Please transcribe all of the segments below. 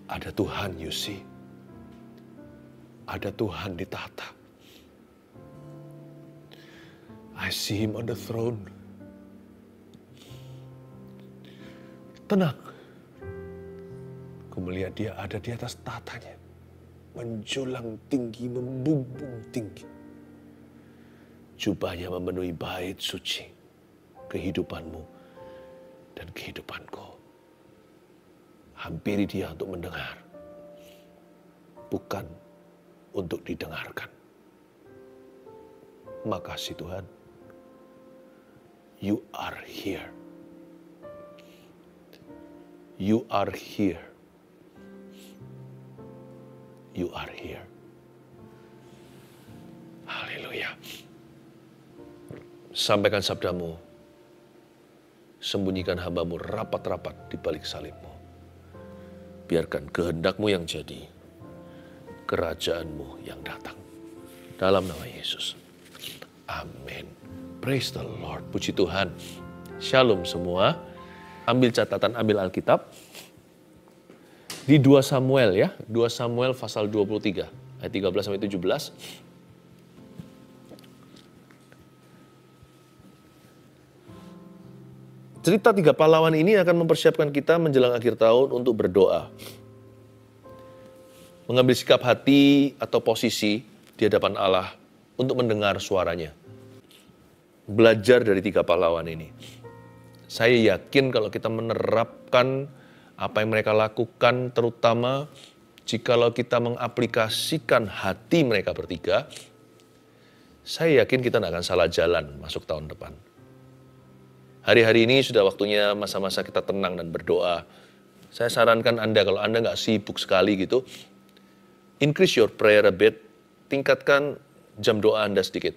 Ada Tuhan, you see. Ada Tuhan di tahta. I see him on the throne. Tenang. Aku melihat dia ada di atas tahtanya. Menjulang tinggi, membumbung tinggi. Jubahnya memenuhi bait suci. Kehidupanmu dan kehidupanku. Hampiri dia untuk mendengar. Bukan untuk didengarkan. Makasih Tuhan. You are here. You are here. You are here. Haleluya. Sampaikan sabdamu. Sembunyikan hamba-Mu rapat-rapat di balik salib-Mu. Biarkan kehendak-Mu yang jadi. Kerajaan-Mu yang datang. Dalam nama Yesus. Amin. Praise the Lord. Puji Tuhan. Shalom semua. Ambil catatan, ambil Alkitab. Di 2 Samuel ya. 2 Samuel pasal 23. Ayat 13-17. Cerita 3 pahlawan ini akan mempersiapkan kita menjelang akhir tahun untuk berdoa. Mengambil sikap hati atau posisi di hadapan Allah untuk mendengar suaranya. Belajar dari 3 pahlawan ini. Saya yakin kalau kita menerapkan apa yang mereka lakukan, terutama jikalau kita mengaplikasikan hati mereka bertiga, saya yakin kita tidak akan salah jalan masuk tahun depan. Hari-hari ini sudah waktunya masa-masa kita tenang dan berdoa. Saya sarankan Anda, kalau Anda nggak sibuk sekali gitu, increase your prayer a bit, tingkatkan jam doa Anda sedikit.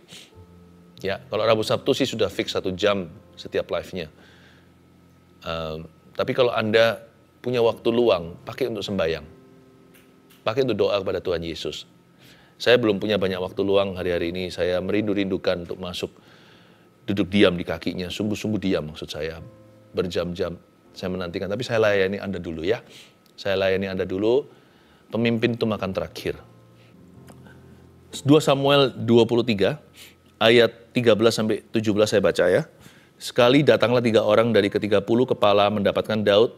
Ya, kalau Rabu Sabtu sih sudah fix 1 jam setiap live-nya. Tapi kalau Anda punya waktu luang, pakai untuk sembahyang. Pakai untuk doa kepada Tuhan Yesus. Saya belum punya banyak waktu luang hari-hari ini. Saya merindu-rindukan untuk masuk, duduk diam di kakinya. Sungguh-sungguh diam maksud saya. Berjam-jam saya menantikan. Tapi saya layani Anda dulu ya. Saya layani Anda dulu. Pemimpin itu makan terakhir. 2 Samuel 23, ayat 13-17 saya baca ya. Sekali datanglah 3 orang dari ke-30 kepala mendapatkan Daud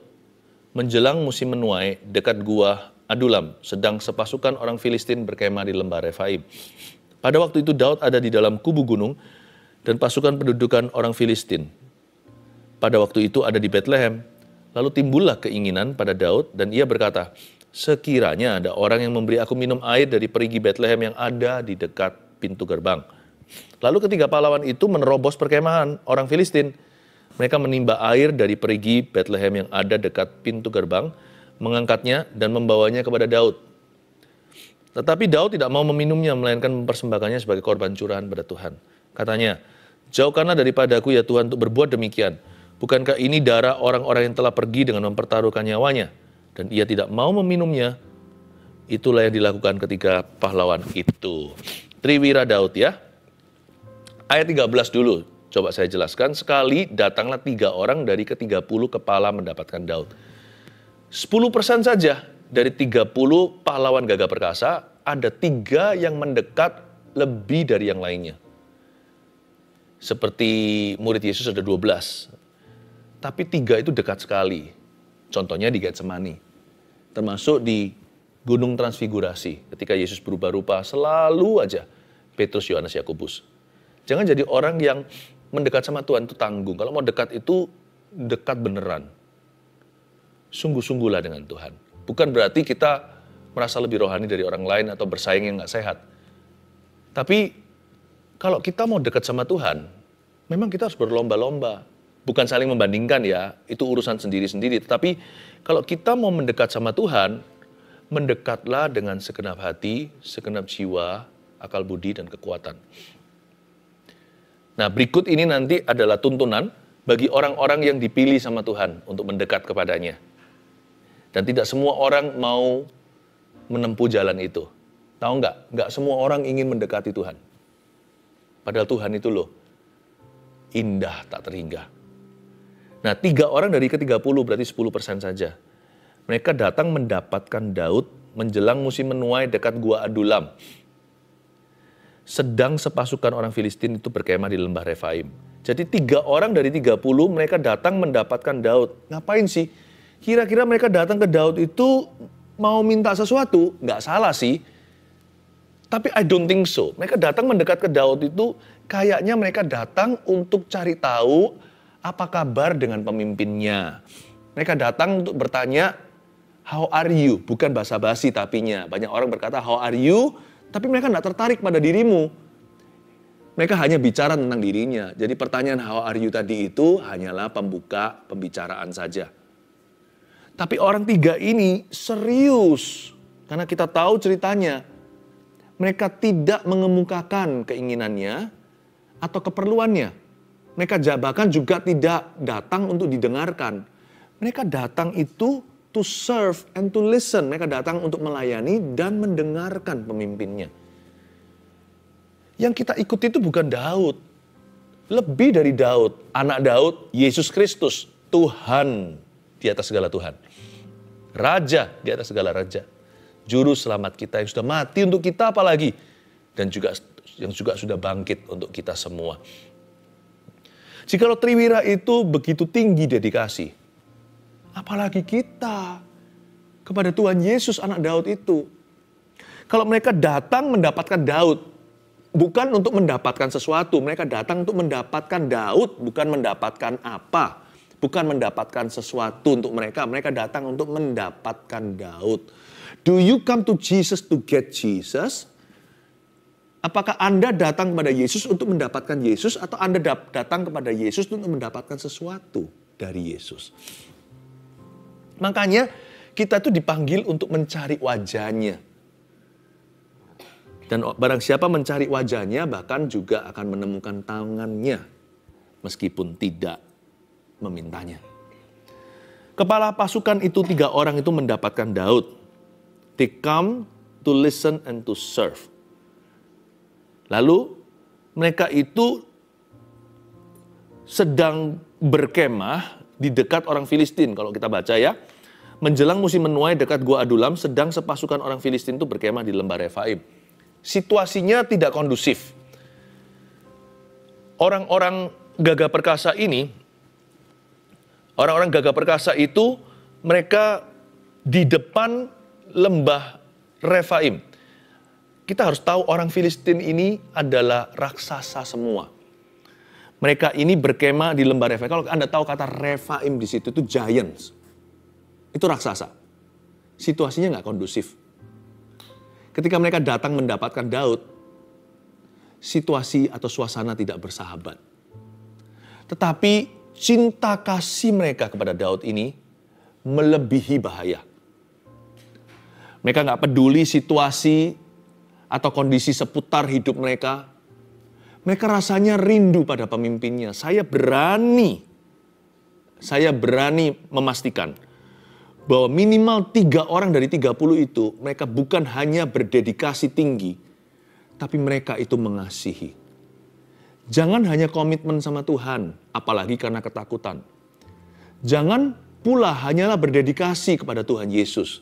menjelang musim menuai dekat gua Adulam, sedang sepasukan orang Filistin berkemah di lembah Refaim. Pada waktu itu Daud ada di dalam kubu gunung dan pasukan pendudukan orang Filistin. Pada waktu itu ada di Betlehem. Lalu timbullah keinginan pada Daud dan ia berkata, sekiranya ada orang yang memberi aku minum air dari perigi Betlehem yang ada di dekat pintu gerbang. Lalu ketiga pahlawan itu menerobos perkemahan orang Filistin. Mereka menimba air dari perigi Betlehem yang ada dekat pintu gerbang, mengangkatnya dan membawanya kepada Daud. Tetapi Daud tidak mau meminumnya, melainkan mempersembahkannya sebagai korban curahan pada Tuhan. Katanya, jauhkanlah daripadaku ya Tuhan untuk berbuat demikian. Bukankah ini darah orang-orang yang telah pergi dengan mempertaruhkan nyawanya? Dan ia tidak mau meminumnya. Itulah yang dilakukan ketiga pahlawan itu. Triwira Daud ya. Ayat 13 dulu, coba saya jelaskan. Sekali datanglah 3 orang dari ke-30 kepala mendapatkan Daud. 10% saja dari 30 pahlawan gagah perkasa, ada 3 yang mendekat lebih dari yang lainnya. Seperti murid Yesus ada 12. Tapi 3 itu dekat sekali. Contohnya di Getsemani. Termasuk di Gunung Transfigurasi. Ketika Yesus berubah rupa, selalu aja Petrus, Yohanes, Yakobus. Jangan jadi orang yang mendekat sama Tuhan itu tanggung. Kalau mau dekat itu dekat beneran. Sungguh-sungguhlah dengan Tuhan. Bukan berarti kita merasa lebih rohani dari orang lain atau bersaing yang gak sehat. Tapi kalau kita mau dekat sama Tuhan, memang kita harus berlomba-lomba. Bukan saling membandingkan ya, itu urusan sendiri-sendiri. Tetapi kalau kita mau mendekat sama Tuhan, mendekatlah dengan segenap hati, segenap jiwa, akal budi, dan kekuatan. Nah, berikut ini nanti adalah tuntunan bagi orang-orang yang dipilih sama Tuhan untuk mendekat kepadanya. Dan tidak semua orang mau menempuh jalan itu. Tahu nggak? Nggak semua orang ingin mendekati Tuhan. Padahal Tuhan itu loh, indah tak terhingga. Nah, 3 orang dari ke-30 berarti 10% saja. Mereka datang mendapatkan Daud menjelang musim menuai dekat Gua Adulam. Sedang sepasukan orang Filistin itu berkemah di lembah Refaim. Jadi 3 orang dari 30 mereka datang mendapatkan Daud. Ngapain sih? Kira-kira mereka datang ke Daud itu mau minta sesuatu? Nggak salah sih. Tapi I don't think so. Mereka datang mendekat ke Daud itu kayaknya mereka datang untuk cari tahu apa kabar dengan pemimpinnya. Mereka datang untuk bertanya, how are you? Bukan basa-basi tapinya. Banyak orang berkata, how are you? Tapi mereka tidak tertarik pada dirimu. Mereka hanya bicara tentang dirinya. Jadi pertanyaan how are you tadi itu hanyalah pembuka pembicaraan saja. Tapi orang 3 ini serius. Karena kita tahu ceritanya. Mereka tidak mengemukakan keinginannya atau keperluannya. Mereka bahkan juga tidak datang untuk didengarkan. Mereka datang itu to serve and to listen. Mereka datang untuk melayani dan mendengarkan pemimpinnya. Yang kita ikuti itu bukan Daud. Lebih dari Daud. Anak Daud, Yesus Kristus. Tuhan di atas segala Tuhan. Raja di atas segala raja. Juru selamat kita yang sudah mati untuk kita apalagi. Dan juga yang juga sudah bangkit untuk kita semua. Jikalau Triwira itu begitu tinggi dedikasi, apalagi kita kepada Tuhan Yesus anak Daud itu. Kalau mereka datang mendapatkan Daud, bukan untuk mendapatkan sesuatu. Mereka datang untuk mendapatkan Daud, bukan mendapatkan apa. Bukan mendapatkan sesuatu untuk mereka. Mereka datang untuk mendapatkan Daud. Do you come to Jesus to get Jesus? Apakah Anda datang kepada Yesus untuk mendapatkan Yesus atau Anda datang kepada Yesus untuk mendapatkan sesuatu dari Yesus? Makanya kita tuh dipanggil untuk mencari wajahnya. Dan barang siapa mencari wajahnya bahkan juga akan menemukan tangannya meskipun tidak memintanya. Kepala pasukan itu 3 orang itu mendapatkan Daud. They come to listen and to serve. Lalu mereka itu sedang berkemah di dekat orang Filistin. Kalau kita baca ya. Menjelang musim menuai dekat Gua Adulam, sedang sepasukan orang Filistin itu berkemah di lembah Refaim. Situasinya tidak kondusif. Orang-orang gagah perkasa ini, orang-orang gagah perkasa itu mereka di depan lembah Refaim. Kita harus tahu orang Filistin ini adalah raksasa semua. Mereka ini berkemah di lembah Refaim. Kalau Anda tahu kata Refaim di situ itu giants. Itu raksasa. Situasinya nggak kondusif. Ketika mereka datang mendapatkan Daud, situasi atau suasana tidak bersahabat. Tetapi cinta kasih mereka kepada Daud ini melebihi bahaya. Mereka nggak peduli situasi atau kondisi seputar hidup mereka. Mereka rasanya rindu pada pemimpinnya. Saya berani memastikan bahwa minimal 3 orang dari 30 itu, mereka bukan hanya berdedikasi tinggi, tapi mereka itu mengasihi. Jangan hanya komitmen sama Tuhan, apalagi karena ketakutan. Jangan pula hanyalah berdedikasi kepada Tuhan Yesus.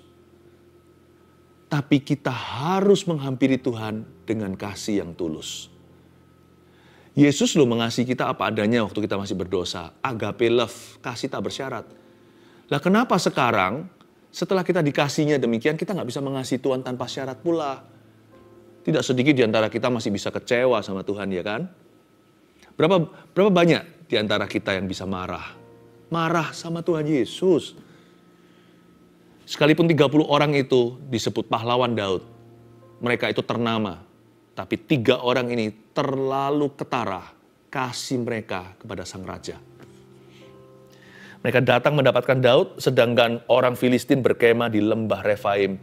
Tapi kita harus menghampiri Tuhan dengan kasih yang tulus. Yesus loh mengasihi kita apa adanya waktu kita masih berdosa. Agape love, kasih tak bersyarat. Lah kenapa sekarang setelah kita dikasihnya demikian kita nggak bisa mengasihi Tuhan tanpa syarat pula? Tidak sedikit di antara kita masih bisa kecewa sama Tuhan ya kan? Berapa banyak di antara kita yang bisa marah? Marah sama Tuhan Yesus. Sekalipun 30 orang itu disebut pahlawan Daud. Mereka itu ternama. Tapi 3 orang ini terlalu ketara kasih mereka kepada sang raja. Mereka datang mendapatkan Daud, sedangkan orang Filistin berkemah di lembah Refaim.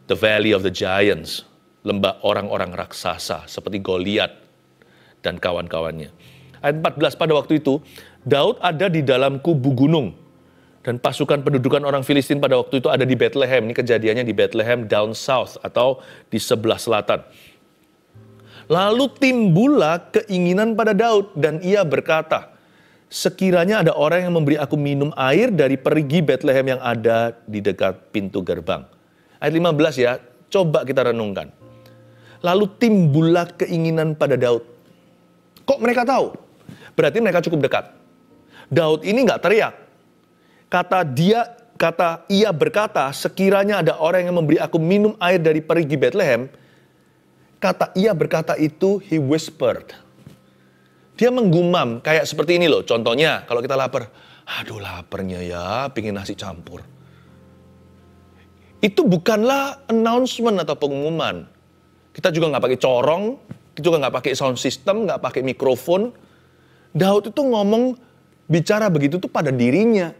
The Valley of the Giants. Lembah orang-orang raksasa seperti Goliat dan kawan-kawannya. Ayat 14, pada waktu itu, Daud ada di dalam kubu gunung. Dan pasukan pendudukan orang Filistin pada waktu itu ada di Bethlehem. Ini kejadiannya di Bethlehem down south atau di sebelah selatan. Lalu timbullah keinginan pada Daud dan ia berkata, sekiranya ada orang yang memberi aku minum air dari perigi Bethlehem yang ada di dekat pintu gerbang. Ayat 15 ya, coba kita renungkan. Lalu timbullah keinginan pada Daud. Kok mereka tahu? Berarti mereka cukup dekat. Daud ini nggak teriak. Kata ia berkata, sekiranya ada orang yang memberi aku minum air dari perigi Bethlehem. Kata ia berkata itu, he whispered. Dia menggumam, kayak seperti ini loh. Contohnya, kalau kita lapar. Aduh laparnya ya, pingin nasi campur. Itu bukanlah announcement atau pengumuman. Kita juga nggak pakai corong, kita juga nggak pakai sound system, nggak pakai mikrofon. Daud itu ngomong, bicara begitu tuh pada dirinya.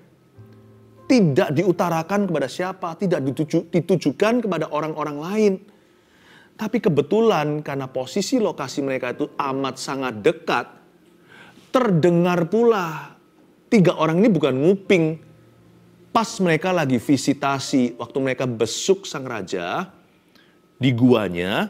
Tidak diutarakan kepada siapa, tidak ditujukan kepada orang-orang lain. Tapi kebetulan karena posisi lokasi mereka itu amat sangat dekat, terdengar pula 3 orang ini bukan nguping. Pas mereka lagi visitasi, waktu mereka besuk sang raja di guanya,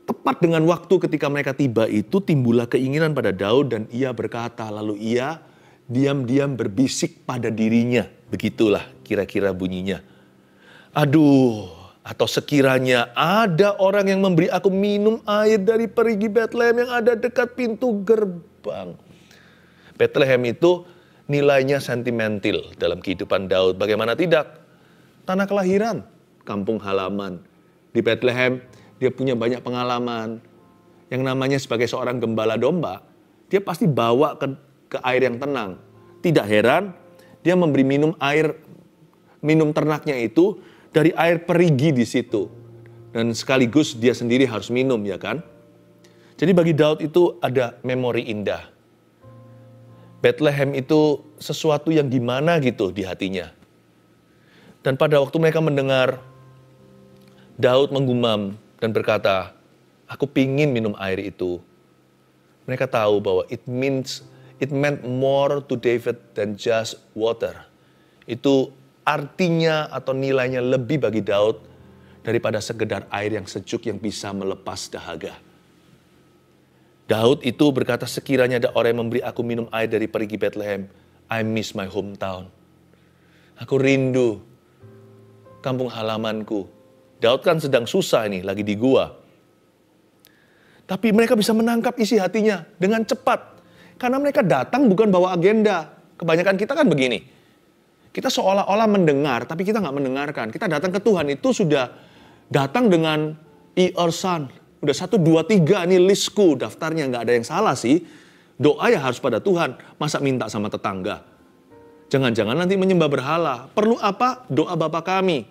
tepat dengan waktu ketika mereka tiba itu timbullah keinginan pada Daud dan ia berkata, lalu ia diam-diam berbisik pada dirinya. Begitulah kira-kira bunyinya. Aduh, atau sekiranya ada orang yang memberi aku minum air dari perigi Bethlehem yang ada dekat pintu gerbang. Bethlehem itu nilainya sentimental dalam kehidupan Daud. Bagaimana tidak? Tanah kelahiran, kampung halaman. Di Bethlehem dia punya banyak pengalaman. Yang namanya sebagai seorang gembala domba, dia pasti bawa ke air yang tenang. Tidak heran dia memberi minum ternaknya itu dari air perigi di situ. Dan sekaligus dia sendiri harus minum, ya kan? Jadi bagi Daud itu ada memori indah. Bethlehem itu sesuatu yang gimana gitu di hatinya. Dan pada waktu mereka mendengar Daud menggumam dan berkata, aku pingin minum air itu. Mereka tahu bahwa it meant more to David than just water. Itu artinya atau nilainya lebih bagi Daud daripada sekedar air yang sejuk yang bisa melepas dahaga. Daud itu berkata, sekiranya ada orang yang memberi aku minum air dari perigi Bethlehem, I miss my hometown. Aku rindu kampung halamanku. Daud kan sedang susah ini, lagi di gua. Tapi mereka bisa menangkap isi hatinya dengan cepat. Karena mereka datang bukan bawa agenda. Kebanyakan kita kan begini. Kita seolah-olah mendengar, tapi kita nggak mendengarkan. Kita datang ke Tuhan itu sudah datang dengan Son. Udah 1, 2, 3 ini listku, daftarnya nggak ada yang salah sih. Doa ya harus pada Tuhan, masa minta sama tetangga. Jangan-jangan nanti menyembah berhala. Perlu apa? Doa Bapa kami.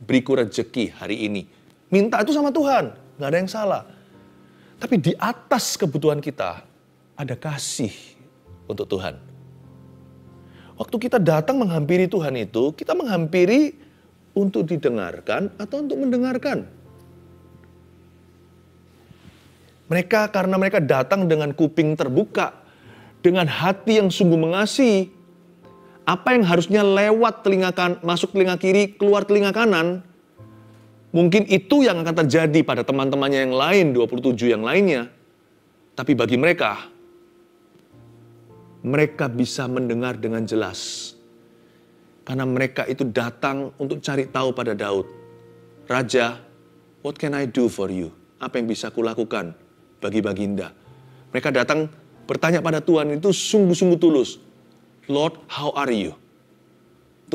Beriku rezeki hari ini. Minta itu sama Tuhan, nggak ada yang salah. Tapi di atas kebutuhan kita, ada kasih untuk Tuhan. Waktu kita datang menghampiri Tuhan itu, kita menghampiri untuk didengarkan atau untuk mendengarkan. Mereka karena mereka datang dengan kuping terbuka, dengan hati yang sungguh mengasihi, apa yang harusnya lewat masuk telinga kiri, keluar telinga kanan, mungkin itu yang akan terjadi pada teman-temannya yang lain, 27 yang lainnya. Tapi bagi mereka bisa mendengar dengan jelas. Karena mereka itu datang untuk cari tahu pada Daud. Raja, what can I do for you? Apa yang bisa kulakukan bagi Baginda? Mereka datang bertanya pada Tuhan itu sungguh-sungguh tulus. Lord, how are you?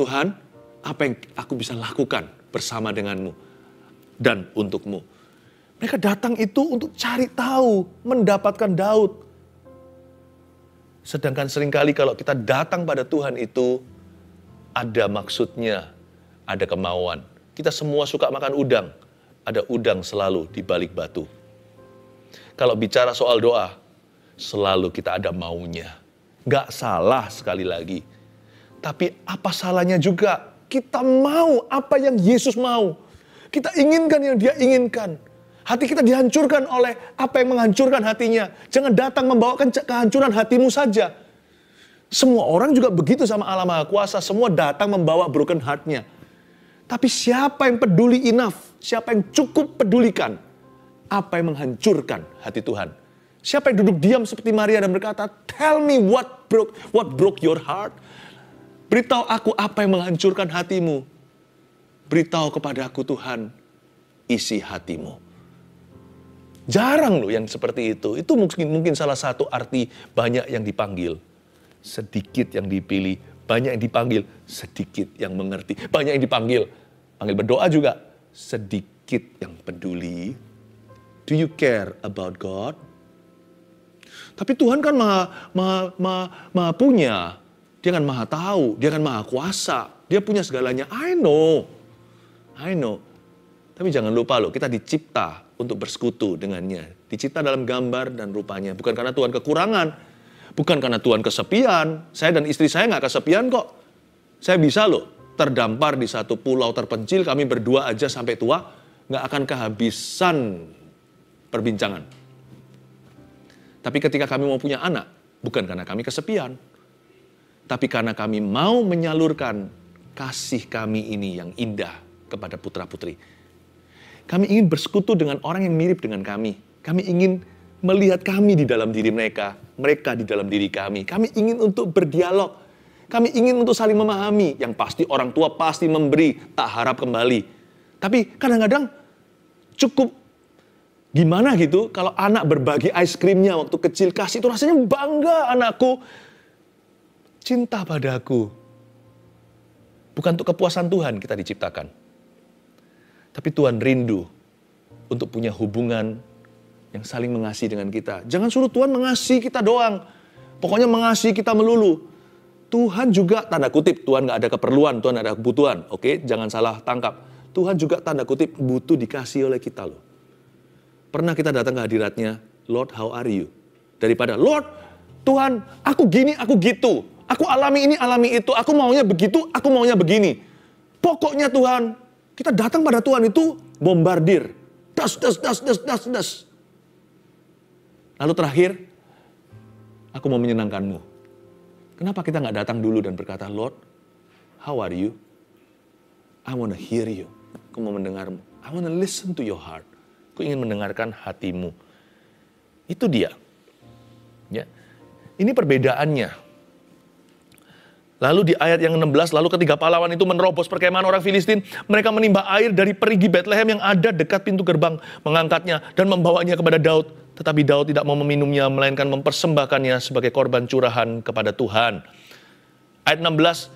Tuhan, apa yang aku bisa lakukan bersama denganmu dan untukmu? Mereka datang itu untuk cari tahu, mendapatkan Daud. Sedangkan seringkali kalau kita datang pada Tuhan itu, ada maksudnya, ada kemauan. Kita semua suka makan udang, ada udang selalu di balik batu. Kalau bicara soal doa, selalu kita ada maunya. Gak salah sekali lagi. Tapi apa salahnya juga kita mau apa yang Yesus mau. Kita inginkan yang dia inginkan. Hati kita dihancurkan oleh apa yang menghancurkan hatinya. Jangan datang membawakan kehancuran hatimu saja. Semua orang juga begitu sama Allah Maha Kuasa. Semua datang membawa broken heart-nya. Tapi siapa yang peduli enough? Siapa yang cukup pedulikan? Apa yang menghancurkan hati Tuhan? Siapa yang duduk diam seperti Maria dan berkata, tell me what broke your heart. Beritahu aku apa yang menghancurkan hatimu. Beritahu kepada aku Tuhan, isi hatimu. Jarang loh yang seperti itu. Itu mungkin salah satu arti banyak yang dipanggil. Sedikit yang dipilih, banyak yang dipanggil, sedikit yang mengerti. Banyak yang panggil berdoa juga, sedikit yang peduli. Do you care about God? Tapi Tuhan kan maha punya. Dia kan maha tahu, dia kan maha kuasa. Dia punya segalanya. I know. Tapi jangan lupa loh, kita dicipta untuk bersekutu dengannya. Dicipta dalam gambar dan rupanya. Bukan karena Tuhan kekurangan. Bukan karena Tuhan kesepian. Saya dan istri saya nggak kesepian kok. Saya bisa loh terdampar di satu pulau terpencil. Kami berdua aja sampai tua. Nggak akan kehabisan perbincangan. Tapi ketika kami mau punya anak. Bukan karena kami kesepian. Tapi karena kami mau menyalurkan kasih kami ini yang indah kepada putra-putri. Kami ingin bersekutu dengan orang yang mirip dengan kami. Kami ingin melihat kami di dalam diri mereka. Mereka di dalam diri kami. Kami ingin untuk berdialog. Kami ingin untuk saling memahami. Yang pasti orang tua pasti memberi, tak harap kembali. Tapi kadang-kadang cukup gimana gitu kalau anak berbagi es krimnya waktu kecil. Kasih itu rasanya bangga anakku. Cinta padaku. Bukan untuk kepuasan Tuhan kita diciptakan. Tapi Tuhan rindu untuk punya hubungan yang saling mengasihi dengan kita. Jangan suruh Tuhan mengasihi kita doang. Pokoknya mengasihi kita melulu. Tuhan juga, tanda kutip, Tuhan gak ada keperluan, Tuhan ada kebutuhan. Oke, jangan salah tangkap. Tuhan juga tanda kutip butuh dikasih oleh kita loh. Pernah kita datang ke hadiratnya, Lord, how are you? Daripada, Lord, Tuhan, aku gini, aku gitu. Aku alami ini, alami itu. Aku maunya begitu, aku maunya begini. Pokoknya Tuhan, kita datang pada Tuhan itu bombardir. Das. Lalu terakhir, aku mau menyenangkanmu. Kenapa kita nggak datang dulu dan berkata, Lord, how are you? I want to hear you. Aku mau mendengarmu. I want to listen to your heart. Aku ingin mendengarkan hatimu. Itu dia. Ya. Ini perbedaannya. Lalu di ayat yang 16, lalu ketiga pahlawan itu menerobos perkemahan orang Filistin. Mereka menimba air dari perigi Betlehem yang ada dekat pintu gerbang, mengangkatnya dan membawanya kepada Daud. Tetapi Daud tidak mau meminumnya, melainkan mempersembahkannya sebagai korban curahan kepada Tuhan. Ayat 16,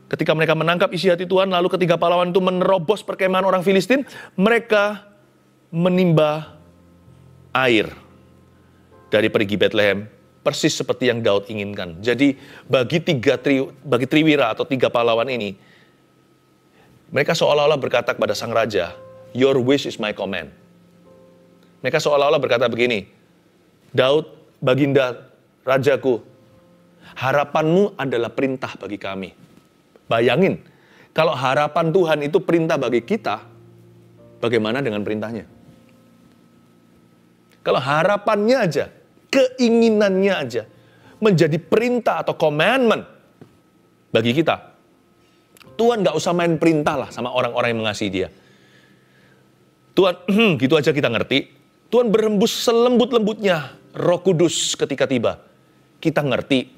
ketika mereka menangkap isi hati Tuhan, lalu ketiga pahlawan itu menerobos perkemahan orang Filistin, mereka menimba air dari perigi Betlehem. Persis seperti yang Daud inginkan. Jadi bagi triwira atau tiga pahlawan ini, mereka seolah-olah berkata kepada sang raja, your wish is my command. Mereka seolah-olah berkata begini, Daud, baginda, rajaku, harapanmu adalah perintah bagi kami. Bayangin, kalau harapan Tuhan itu perintah bagi kita, bagaimana dengan perintahnya? Kalau harapannya aja, keinginannya aja menjadi perintah atau commandment bagi kita. Tuhan gak usah main perintah lah sama orang-orang yang mengasihi dia. Tuhan, gitu aja kita ngerti. Tuhan berembus selembut-lembutnya Roh Kudus ketika tiba. Kita ngerti.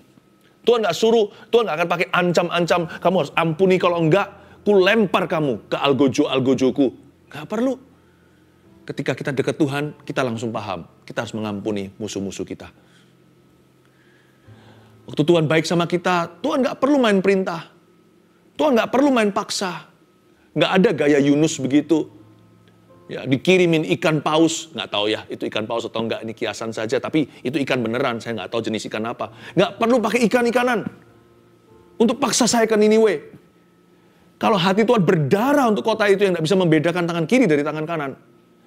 Tuhan gak suruh, Tuhan gak akan pakai ancam-ancam. Kamu harus ampuni, kalau enggak, ku lempar kamu ke algojo-algojoku. Gak perlu. Ketika kita dekat Tuhan, kita langsung paham. Kita harus mengampuni musuh-musuh kita. Waktu Tuhan baik sama kita, Tuhan gak perlu main perintah. Tuhan gak perlu main paksa. Gak ada gaya Yunus begitu. Ya, dikirimin ikan paus. Gak tahu ya, itu ikan paus atau enggak. Ini kiasan saja, tapi itu ikan beneran. Saya gak tahu jenis ikan apa. Gak perlu pakai ikan-ikanan. Untuk paksa saya ke Niniwe. Kalau hati Tuhan berdarah untuk kota itu yang gak bisa membedakan tangan kiri dari tangan kanan.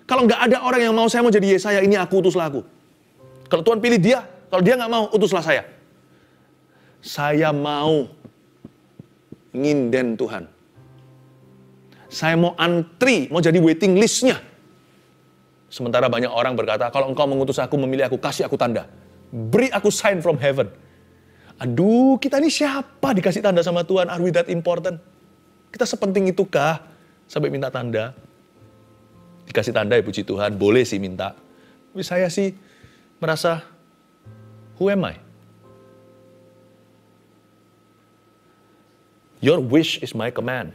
Kalau nggak ada orang yang mau, saya mau jadi Yesaya, ini aku, utuslah aku. Kalau Tuhan pilih dia, kalau dia nggak mau, utuslah saya. Saya mau nginden Tuhan. Saya mau antri, mau jadi waiting list-nya. Sementara banyak orang berkata, kalau engkau mengutus aku, memilih aku, kasih aku tanda. Beri aku sign from heaven. Aduh, kita ini siapa dikasih tanda sama Tuhan? Are we that important? Kita sepenting itukah sampai minta tanda? Dikasih tanda ya puji Tuhan, boleh sih minta. Tapi saya sih merasa, who am I? Your wish is my command.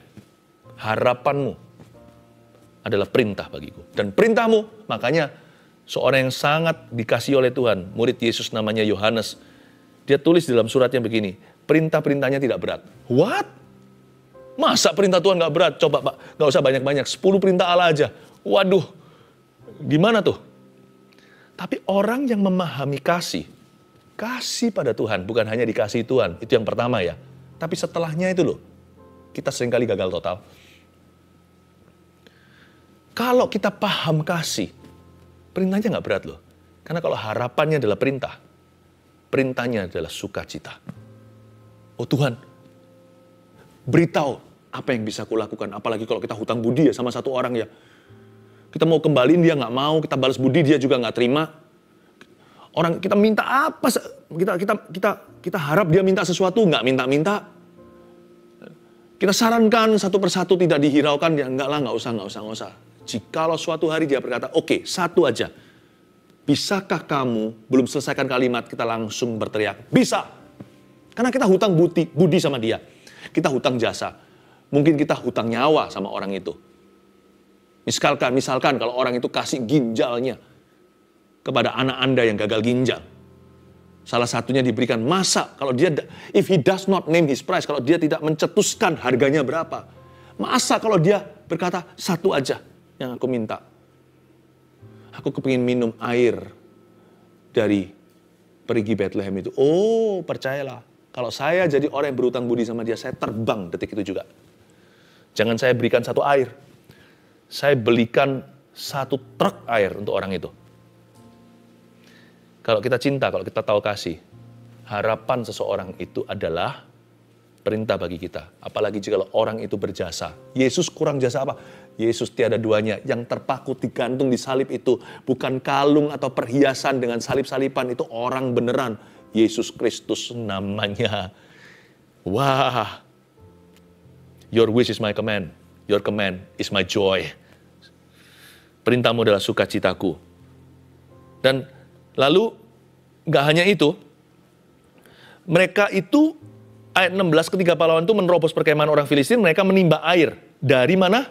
Harapanmu adalah perintah bagiku. Dan perintahmu, makanya seorang yang sangat dikasihi oleh Tuhan, murid Yesus namanya Yohanes, dia tulis dalam suratnya begini, perintah-perintahnya tidak berat. What? Masa perintah Tuhan gak berat? Coba Pak, gak usah banyak-banyak, 10 perintah Allah aja. Waduh, gimana tuh? Tapi orang yang memahami kasih pada Tuhan, bukan hanya dikasihi Tuhan, itu yang pertama ya. Tapi setelahnya itu loh, kita seringkali gagal total. Kalau kita paham kasih, perintahnya nggak berat loh. Karena kalau harapannya adalah perintah, perintahnya adalah sukacita. Oh Tuhan, beritahu apa yang bisa kulakukan. Apalagi kalau kita hutang budi ya sama satu orang ya. Kita mau kembaliin dia nggak mau, kita balas budi dia juga nggak terima. Orang kita minta apa, kita harap dia minta sesuatu, nggak minta-minta. Kita sarankan satu persatu tidak dihiraukan, ya nggak usah. Jikalau suatu hari dia berkata, oke, satu aja. Bisakah kamu belum selesaikan kalimat, kita langsung berteriak, bisa. Karena kita hutang budi sama dia. Kita hutang jasa. Mungkin kita hutang nyawa sama orang itu. Misalkan kalau orang itu kasih ginjalnya kepada anak Anda yang gagal ginjal. Salah satunya diberikan, masa kalau dia, if he does not name his price, kalau dia tidak mencetuskan harganya berapa. Masa kalau dia berkata, satu aja yang aku minta. Aku kepingin minum air dari perigi Bethlehem itu. Oh, percayalah. Kalau saya jadi orang yang berutang budi sama dia, saya terbang detik itu juga. Jangan saya berikan satu air. Saya belikan satu truk air untuk orang itu. Kalau kita cinta, kalau kita tahu kasih, harapan seseorang itu adalah perintah bagi kita. Apalagi jika orang itu berjasa. Yesus kurang jasa apa? Yesus tiada duanya. Yang terpaku digantung di salib itu bukan kalung atau perhiasan dengan salib-salipan. Itu orang beneran. Yesus Kristus namanya. Wah. Your wish is my command. Your command is my joy. Perintahmu adalah sukacitaku. Dan lalu, gak hanya itu, mereka itu, ayat 16, ketika pahlawan itu menerobos perkemahan orang Filistin, mereka menimba air. Dari mana?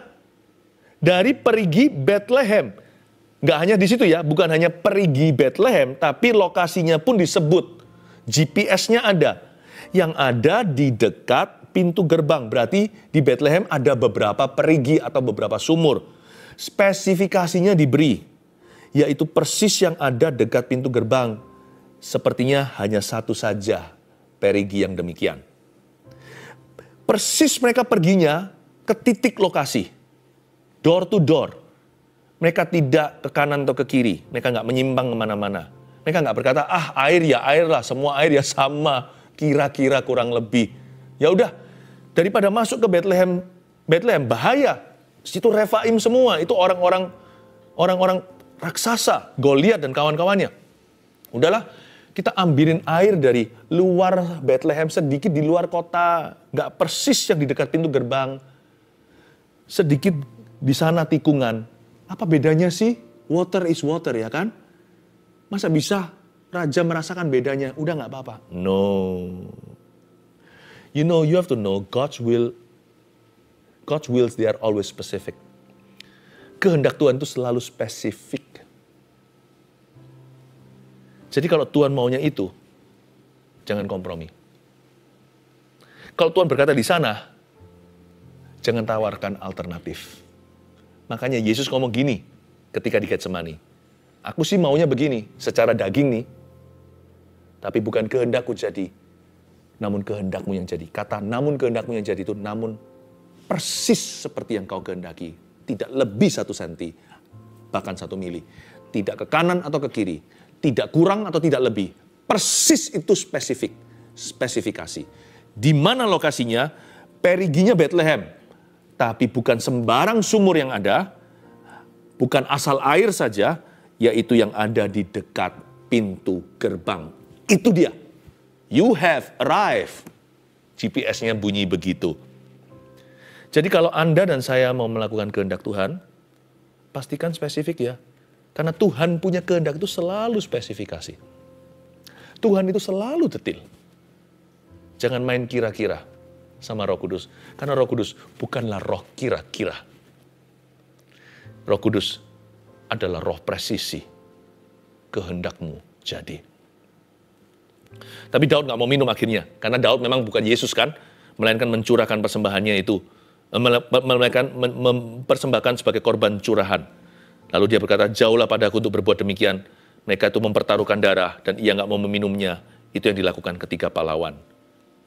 Dari perigi Bethlehem. Gak hanya di situ ya, bukan hanya perigi Bethlehem, tapi lokasinya pun disebut. GPS-nya ada. Yang ada di dekat pintu gerbang. Berarti di Bethlehem ada beberapa perigi atau beberapa sumur. Spesifikasinya diberi, yaitu persis yang ada dekat pintu gerbang. Sepertinya hanya satu saja perigi yang demikian. Persis mereka perginya ke titik lokasi. Door to door. Mereka tidak ke kanan atau ke kiri. Mereka nggak menyimpang kemana-mana. Mereka nggak berkata, air ya air lah, semua air ya sama. Kira-kira kurang lebih. Ya udah, daripada masuk ke Bethlehem bahaya. Situ Refaim semua, itu orang-orang raksasa, Goliat dan kawan-kawannya. Udahlah, kita ambilin air dari luar Bethlehem, sedikit di luar kota, nggak persis yang di dekat pintu gerbang. Sedikit di sana tikungan. Apa bedanya sih? Water is water, ya kan? Masa bisa raja merasakan bedanya? Udah nggak apa-apa. No. You know, you have to know God's wills, they are always specific. Kehendak Tuhan itu selalu spesifik. Jadi kalau Tuhan maunya itu, jangan kompromi. Kalau Tuhan berkata di sana, jangan tawarkan alternatif. Makanya Yesus ngomong gini ketika di Getsemani. Aku sih maunya begini, secara daging nih. Tapi bukan kehendakku jadi, namun kehendakmu yang jadi. Kata namun kehendakmu yang jadi itu, namun persis seperti yang kau kehendaki. Tidak lebih 1 senti, bahkan 1 mili. Tidak ke kanan atau ke kiri. Tidak kurang atau tidak lebih. Persis itu spesifikasi. Di mana lokasinya? Periginya Bethlehem. Tapi bukan sembarang sumur yang ada. Bukan asal air saja. Yaitu yang ada di dekat pintu gerbang. Itu dia. You have arrived. GPS-nya bunyi begitu. Jadi kalau Anda dan saya mau melakukan kehendak Tuhan, pastikan spesifik ya. Karena Tuhan punya kehendak itu selalu spesifikasi. Tuhan itu selalu detil. Jangan main kira-kira sama Roh Kudus. Karena Roh Kudus bukanlah roh kira-kira. Roh Kudus adalah roh presisi. Kehendakmu jadi. Tapi Daud nggak mau minum akhirnya. Karena Daud memang bukan Yesus kan. Melainkan mencurahkan persembahannya itu. Melainkan mempersembahkan sebagai korban curahan. Lalu dia berkata, jauhlah padaku untuk berbuat demikian. Mereka itu mempertaruhkan darah dan ia nggak mau meminumnya. Itu yang dilakukan ketika pahlawan.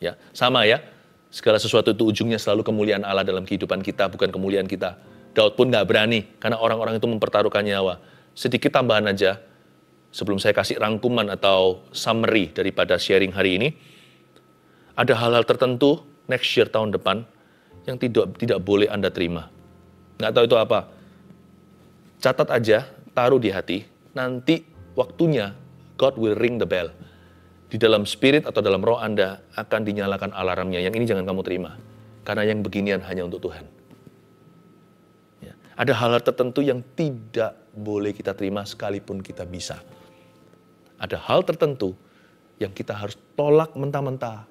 Ya, sama ya. Segala sesuatu itu ujungnya selalu kemuliaan Allah dalam kehidupan kita, bukan kemuliaan kita. Daud pun nggak berani, karena orang-orang itu mempertaruhkan nyawa. Sedikit tambahan aja, sebelum saya kasih rangkuman atau summary daripada sharing hari ini, ada hal-hal tertentu next year tahun depan yang tidak boleh Anda terima. Nggak tahu itu apa. Catat aja, taruh di hati, nanti waktunya God will ring the bell. Di dalam spirit atau dalam roh Anda akan dinyalakan alarmnya. Yang ini jangan kamu terima. Karena yang beginian hanya untuk Tuhan. Ya. Ada hal-hal tertentu yang tidak boleh kita terima sekalipun kita bisa. Ada hal tertentu yang kita harus tolak mentah-mentah.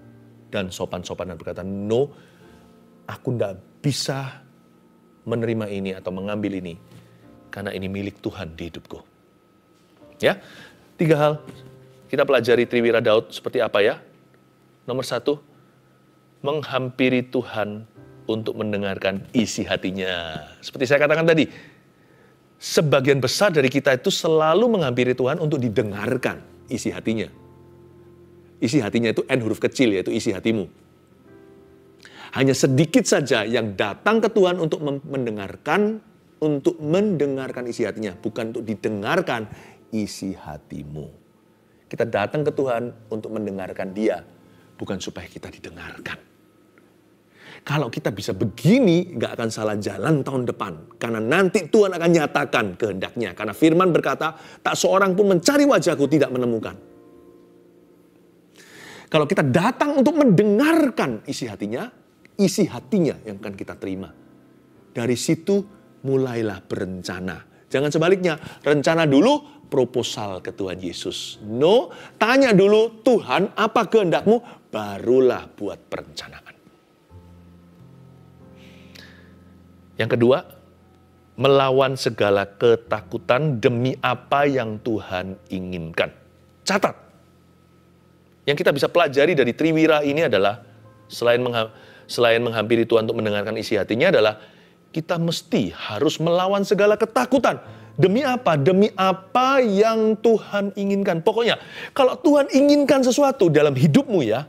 Dan sopan-sopan dan berkata, no, aku tidak bisa menerima ini atau mengambil ini. Karena ini milik Tuhan di hidupku. Ya, 3 hal. Kita pelajari Triwira Daud seperti apa ya? Nomor 1, menghampiri Tuhan untuk mendengarkan isi hatinya. Seperti saya katakan tadi, sebagian besar dari kita itu selalu menghampiri Tuhan untuk didengarkan isi hatinya. Isi hatinya itu N huruf kecil, yaitu isi hatimu. Hanya sedikit saja yang datang ke Tuhan untuk mendengarkan isi hatinya, bukan untuk didengarkan isi hatimu. Kita datang ke Tuhan untuk mendengarkan Dia, bukan supaya kita didengarkan. Kalau kita bisa begini, nggak akan salah jalan tahun depan. Karena nanti Tuhan akan nyatakan kehendaknya. Karena firman berkata, tak seorang pun mencari wajahku tidak menemukan. Kalau kita datang untuk mendengarkan isi hatinya yang akan kita terima. Dari situ mulailah berencana. Jangan sebaliknya, rencana dulu, proposal ke Tuhan Yesus. No, tanya dulu, Tuhan apa kehendakmu, barulah buat perencanaan. Yang kedua, melawan segala ketakutan demi apa yang Tuhan inginkan. Catat, yang kita bisa pelajari dari Triwira ini adalah, selain menghampiri Tuhan untuk mendengarkan isi hatinya adalah, kita mesti harus melawan segala ketakutan. Demi apa? Demi apa yang Tuhan inginkan. Pokoknya, kalau Tuhan inginkan sesuatu dalam hidupmu ya,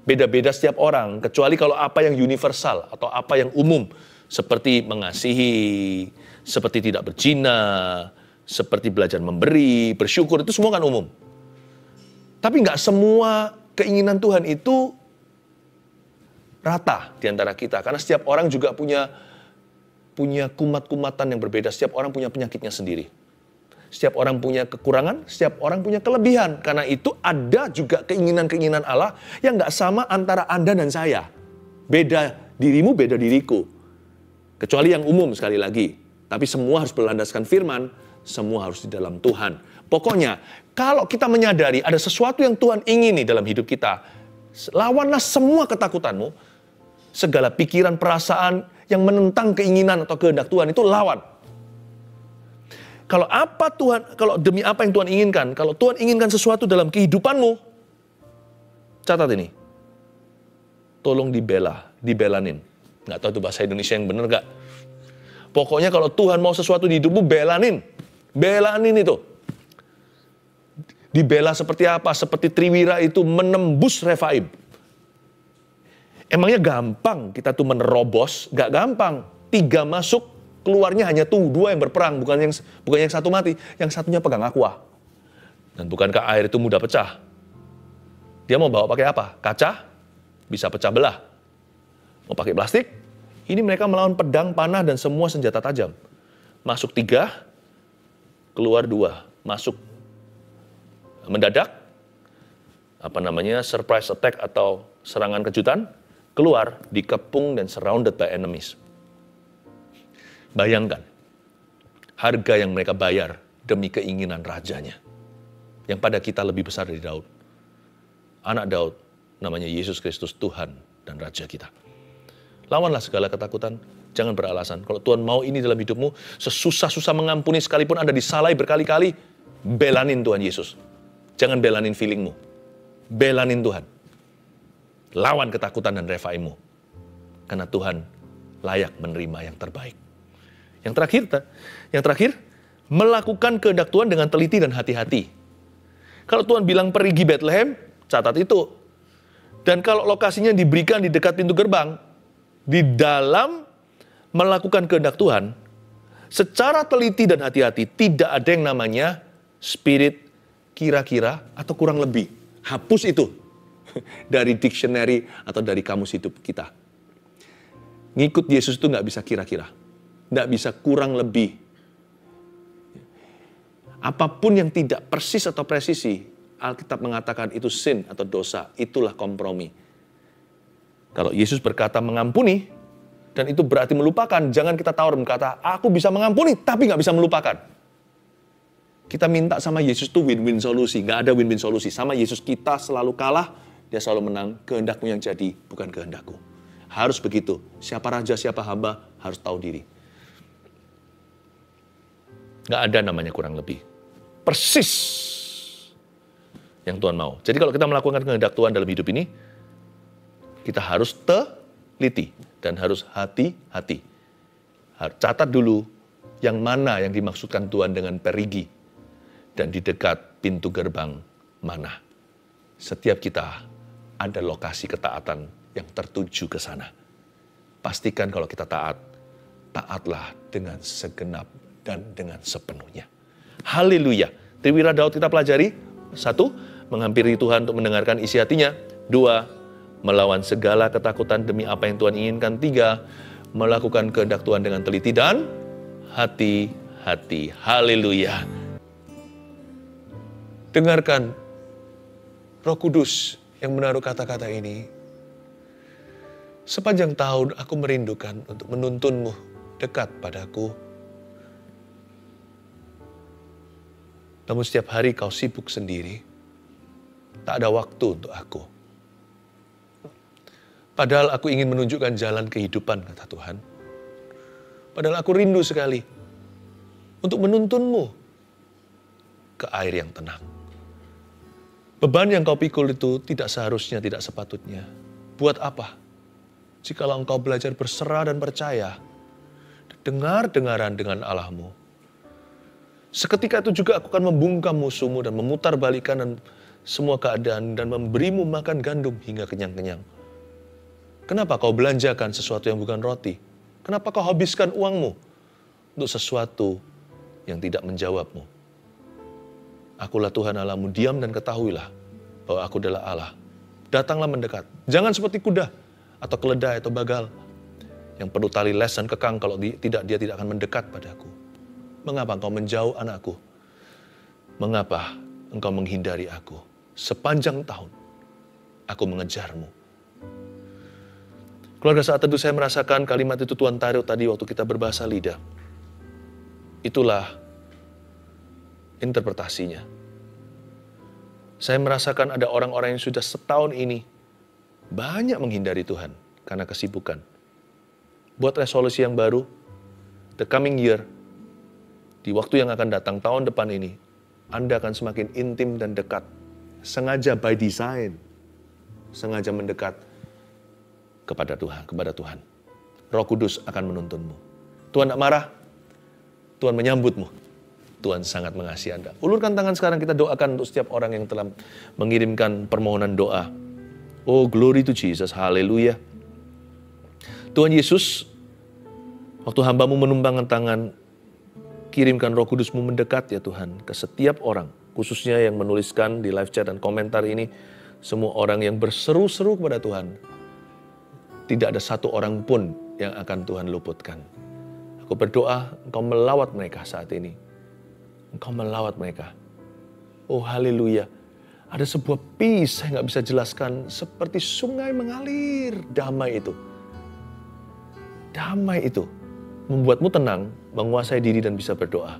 beda-beda setiap orang. Kecuali kalau apa yang universal atau apa yang umum. Seperti mengasihi, seperti tidak berzina, seperti belajar memberi, bersyukur, itu semua kan umum. Tapi nggak semua keinginan Tuhan itu rata di antara kita. Karena setiap orang juga punya kumat-kumatan yang berbeda. Setiap orang punya penyakitnya sendiri. Setiap orang punya kekurangan, setiap orang punya kelebihan. Karena itu ada juga keinginan-keinginan Allah yang nggak sama antara Anda dan saya. Beda dirimu, beda diriku. Kecuali yang umum sekali lagi. Tapi semua harus berlandaskan firman, semua harus di dalam Tuhan. Pokoknya, kalau kita menyadari ada sesuatu yang Tuhan ingini dalam hidup kita, lawanlah semua ketakutanmu, segala pikiran, perasaan yang menentang keinginan atau kehendak Tuhan itu lawan. Kalau demi apa yang Tuhan inginkan, kalau Tuhan inginkan sesuatu dalam kehidupanmu, catat ini, tolong dibelanin. Nggak tahu itu bahasa Indonesia yang benar nggak? Pokoknya kalau Tuhan mau sesuatu di hidupmu, belanin itu. Dibela seperti apa? Seperti Triwira itu menembus Refaim. Emangnya gampang kita tuh menerobos? Gak gampang. 3 masuk, keluarnya hanya 2 yang berperang. Bukan yang satu mati. Yang satunya pegang aqua. Dan bukankah air itu mudah pecah? Dia mau bawa pakai apa? Kaca? Bisa pecah belah. Mau pakai plastik? Ini mereka melawan pedang, panah, dan semua senjata tajam. Masuk 3, keluar 2. Masuk mendadak, surprise attack atau serangan kejutan. Keluar, dikepung dan surrounded by enemies. Bayangkan, harga yang mereka bayar demi keinginan rajanya. Yang pada kita lebih besar dari Daud. Anak Daud, namanya Yesus Kristus, Tuhan dan Raja kita. Lawanlah segala ketakutan, jangan beralasan. Kalau Tuhan mau ini dalam hidupmu, sesusah-susah mengampuni sekalipun Anda disalai berkali-kali, belanin Tuhan Yesus. Jangan belanin feelingmu. Belanin Tuhan. Lawan ketakutan dan refaimu. Karena Tuhan layak menerima yang terbaik. Yang terakhir, melakukan kehendak Tuhan dengan teliti dan hati-hati. Kalau Tuhan bilang pergi Bethlehem, catat itu. Dan kalau lokasinya diberikan di dekat pintu gerbang, di dalam melakukan kehendak Tuhan, secara teliti dan hati-hati, tidak ada yang namanya spirit, kira-kira, atau kurang lebih. Hapus itu dari dictionary atau dari kamus hidup kita. Ngikut Yesus itu nggak bisa kira-kira. Nggak bisa kurang lebih. Apapun yang tidak persis atau presisi, Alkitab mengatakan itu sin atau dosa. Itulah kompromi. Kalau Yesus berkata mengampuni, dan itu berarti melupakan, jangan kita tawar berkata, aku bisa mengampuni, tapi nggak bisa melupakan. Kita minta sama Yesus itu win-win solusi. Nggak ada win-win solusi. Sama Yesus kita selalu kalah, dia selalu menang. Kehendakmu yang jadi, bukan kehendakku. Harus begitu. Siapa raja, siapa hamba, harus tahu diri. Nggak ada namanya kurang lebih. Persis yang Tuhan mau. Jadi kalau kita melakukan kehendak Tuhan dalam hidup ini, kita harus teliti dan harus hati-hati. Catat dulu yang mana yang dimaksudkan Tuhan dengan perigi dan di dekat pintu gerbang mana. Setiap kita ada lokasi ketaatan yang tertuju ke sana. Pastikan kalau kita taat, taatlah dengan segenap dan dengan sepenuhnya. Haleluya. Triwira Daud kita pelajari. 1, menghampiri Tuhan untuk mendengarkan isi hatinya. 2, melawan segala ketakutan demi apa yang Tuhan inginkan. 3, melakukan kehendak Tuhan dengan teliti dan hati-hati. Haleluya. Dengarkan Roh Kudus yang menaruh kata-kata ini. Sepanjang tahun aku merindukan untuk menuntunmu dekat padaku. Namun setiap hari kau sibuk sendiri. Tak ada waktu untuk aku. Padahal aku ingin menunjukkan jalan kehidupan, kata Tuhan. Padahal aku rindu sekali untuk menuntunmu ke air yang tenang. Beban yang kau pikul itu tidak seharusnya, tidak sepatutnya. Buat apa? Jikalau engkau belajar berserah dan percaya, dengar-dengaran dengan Allahmu. Seketika itu juga aku akan membungkam musuhmu dan memutarbalikkan dan semua keadaan dan memberimu makan gandum hingga kenyang-kenyang. Kenapa kau belanjakan sesuatu yang bukan roti? Kenapa kau habiskan uangmu untuk sesuatu yang tidak menjawabmu? Akulah Tuhan Allahmu, diam dan ketahuilah bahwa aku adalah Allah. Datanglah mendekat. Jangan seperti kuda atau keledai atau bagal yang perlu tali les dan kekang, kalau tidak dia tidak akan mendekat padaku. Mengapa engkau menjauh anakku? Mengapa engkau menghindari aku? Sepanjang tahun aku mengejarmu. Keluarga, saat itu saya merasakan kalimat itu Tuhan taruh tadi waktu kita berbahasa lidah. Itulah interpretasinya. Saya merasakan ada orang-orang yang sudah setahun ini banyak menghindari Tuhan karena kesibukan. Buat resolusi yang baru, the coming year, di waktu yang akan datang, tahun depan ini, Anda akan semakin intim dan dekat. Sengaja by design. Sengaja mendekat kepada Tuhan. Roh Kudus akan menuntunmu. Tuhan tak marah, Tuhan menyambutmu. Tuhan sangat mengasihi Anda. Ulurkan tangan sekarang, kita doakan untuk setiap orang yang telah mengirimkan permohonan doa. Oh, glory to Jesus, haleluya. Tuhan Yesus, waktu hamba-Mu menumbangkan tangan, kirimkan Roh Kudus-Mu mendekat ya Tuhan, ke setiap orang, khususnya yang menuliskan di live chat dan komentar ini, semua orang yang berseru-seru kepada Tuhan. Tidak ada satu orang pun yang akan Tuhan luputkan. Aku berdoa, Engkau melawat mereka saat ini. Engkau melawat mereka. Oh haleluya. Ada sebuah peace, saya nggak bisa jelaskan, seperti sungai mengalir. Damai itu. Damai itu membuatmu tenang, menguasai diri dan bisa berdoa.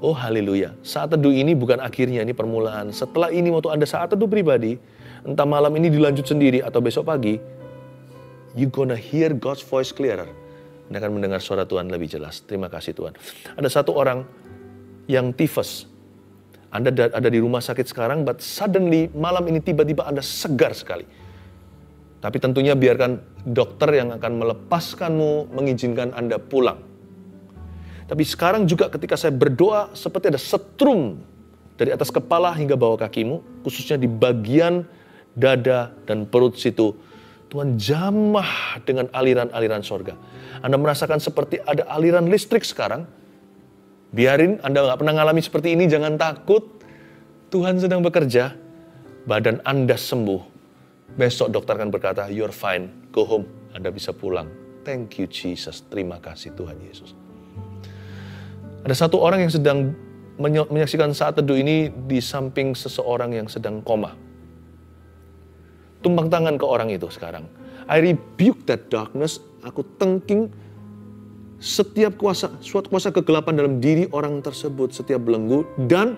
Oh haleluya, saat teduh ini bukan akhirnya, ini permulaan. Setelah ini waktu Anda saat teduh pribadi, entah malam ini dilanjut sendiri atau besok pagi, you gonna hear God's voice clearer. Anda akan mendengar suara Tuhan lebih jelas. Terima kasih Tuhan. Ada satu orang yang tifus. Anda ada di rumah sakit sekarang, but suddenly malam ini tiba-tiba Anda segar sekali. Tapi tentunya biarkan dokter yang akan melepaskanmu, mengizinkan Anda pulang. Tapi sekarang juga ketika saya berdoa, seperti ada setrum dari atas kepala hingga bawah kakimu, khususnya di bagian dada dan perut situ. Tuhan jamah dengan aliran-aliran sorga. Anda merasakan seperti ada aliran listrik sekarang. Biarin, Anda nggak pernah ngalami seperti ini, jangan takut. Tuhan sedang bekerja, badan Anda sembuh. Besok dokter akan berkata, you're fine, go home. Anda bisa pulang. Thank you Jesus, terima kasih Tuhan Yesus. Ada satu orang yang sedang menyaksikan saat teduh ini di samping seseorang yang sedang koma. Tumpang tangan ke orang itu sekarang. I rebuke that darkness. Aku tengking setiap suatu kuasa kegelapan dalam diri orang tersebut, setiap belenggu, dan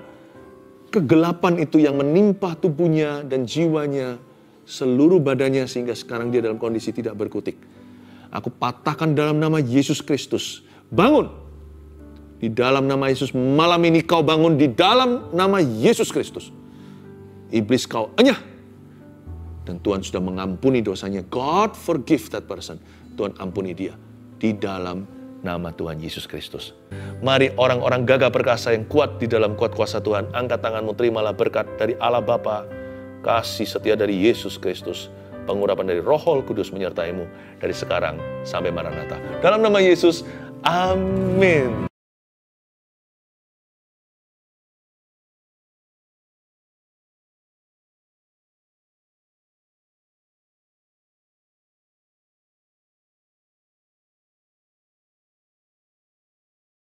kegelapan itu yang menimpa tubuhnya dan jiwanya, seluruh badannya, sehingga sekarang dia dalam kondisi tidak berkutik. Aku patahkan dalam nama Yesus Kristus. Bangun! Di dalam nama Yesus, malam ini kau bangun di dalam nama Yesus Kristus. Iblis kau enyah. Dan Tuhan sudah mengampuni dosanya. God forgive that person. Tuhan ampuni dia. Di dalam nama Tuhan Yesus Kristus. Mari orang-orang gagah perkasa yang kuat di dalam kuat kuasa Tuhan. Angkat tanganmu, terimalah berkat dari Allah Bapa. Kasih setia dari Yesus Kristus. Pengurapan dari Roh Kudus menyertaimu. Dari sekarang sampai Maranatha. Dalam nama Yesus, amin.